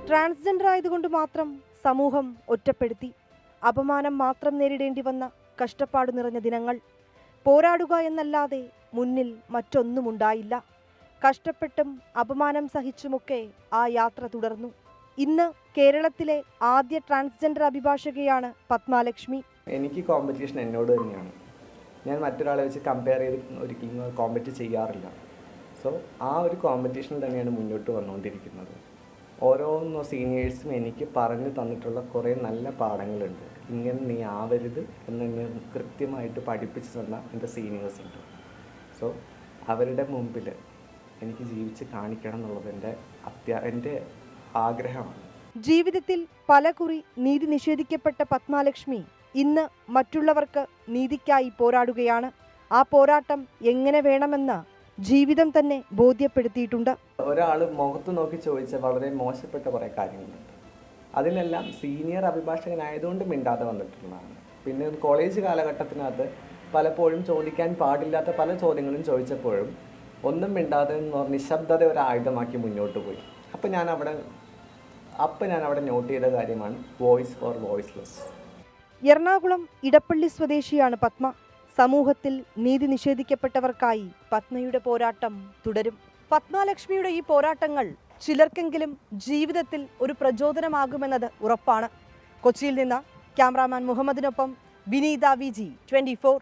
Transgender ആയതുകൊണ്ട് മാത്രം സമൂഹം ഒറ്റപ്പെടുത്തി. അപമാനം മാത്രം നേരിടേണ്ടി വന്ന കഷ്ടപ്പാട് നിറഞ്ഞ ദിനങ്ങൾ. പോരാടുക എന്നല്ലാതെ മുന്നിൽ മറ്റൊന്നുമുണ്ടായില്ല. കഷ്ടപ്പെട്ടും അപമാനം സഹിച്ചുമൊക്കെ ആ യാത്ര തുടർന്നു. ഇന്ന് കേരളത്തിലെ ആദ്യ ട്രാൻസ്ജെൻഡർ അഭിഭാഷകയാണ് പത്മാലക്ഷ്മി. എനിക്ക് കോമ്പറ്റീഷൻ എന്നോട് തന്നെയാണ്. ഞാൻ മറ്റൊരാളെ വെച്ച് കമ്പയർ ചെയ്ത് ഒരിക്കലും കോമ്പറ്റ് ചെയ്യാറില്ല. സോ ആ ഒരു കോമ്പറ്റീഷൻ തന്നെയാണ് മുന്നോട്ട് വന്നുകൊണ്ടിരിക്കുന്നത്. ഓരോന്നോ സീനിയേഴ്സും എനിക്ക് പറഞ്ഞു തന്നിട്ടുള്ള കുറേ നല്ല പാഠങ്ങളുണ്ട്. ഇങ്ങനെ നീ ആവരുത് എന്നെ കൃത്യമായിട്ട് പഠിപ്പിച്ചു തന്ന എൻ്റെ സീനിയേഴ്സ് ഉണ്ട്. സോ അവരുടെ മുമ്പിൽ എനിക്ക് ജീവിച്ച് കാണിക്കണം എന്നുള്ളത് എൻ്റെ ആഗ്രഹമാണ്. ജീവിതത്തിൽ പലകുറി നീതി നിഷേധിക്കപ്പെട്ട പത്മാലക്ഷ്മി ഇന്ന് മറ്റുള്ളവർക്ക് നീതിക്കായി പോരാടുകയാണ്. ആ പോരാട്ടം എങ്ങനെ വേണമെന്ന് ജീവിതം തന്നെ ബോധ്യപ്പെടുത്തിയിട്ടുണ്ട്. ഒരാൾ മുഖത്ത് നോക്കി ചോദിച്ച വളരെ മോശപ്പെട്ട കുറേ കാര്യങ്ങളുണ്ട്. അതിനെല്ലാം സീനിയർ അഭിഭാഷകനായതുകൊണ്ട് മിണ്ടാതെ വന്നിട്ടുള്ളതാണ്. പിന്നെ കോളേജ് കാലഘട്ടത്തിനകത്ത് പലപ്പോഴും ചോദിക്കാൻ പാടില്ലാത്ത പല ചോദ്യങ്ങളും ചോദിച്ചപ്പോഴും ഒന്നും മിണ്ടാതെ നിശബ്ദത ഒരു ആയുധമാക്കി മുന്നോട്ട് പോയി. അപ്പം ഞാൻ അവിടെ നോട്ട് ചെയ്ത കാര്യമാണ് voice four voiceless. Ernakulam Edappally സ്വദേശിയാണ് പത്മ. സമൂഹത്തിൽ നീതി നിഷേധിക്കപ്പെട്ടവർക്കായി പത്മയുടെ പോരാട്ടം തുടരും. പത്മാലക്ഷ്മിയുടെ ഈ പോരാട്ടങ്ങൾ ചിലർക്കെങ്കിലും ജീവിതത്തിൽ ഒരു പ്രചോദനമാകുമെന്നത് ഉറപ്പാണ്. കൊച്ചിയിൽ നിന്ന് ക്യാമറാമാൻ മുഹമ്മദിനൊപ്പം വിനീത VG 24.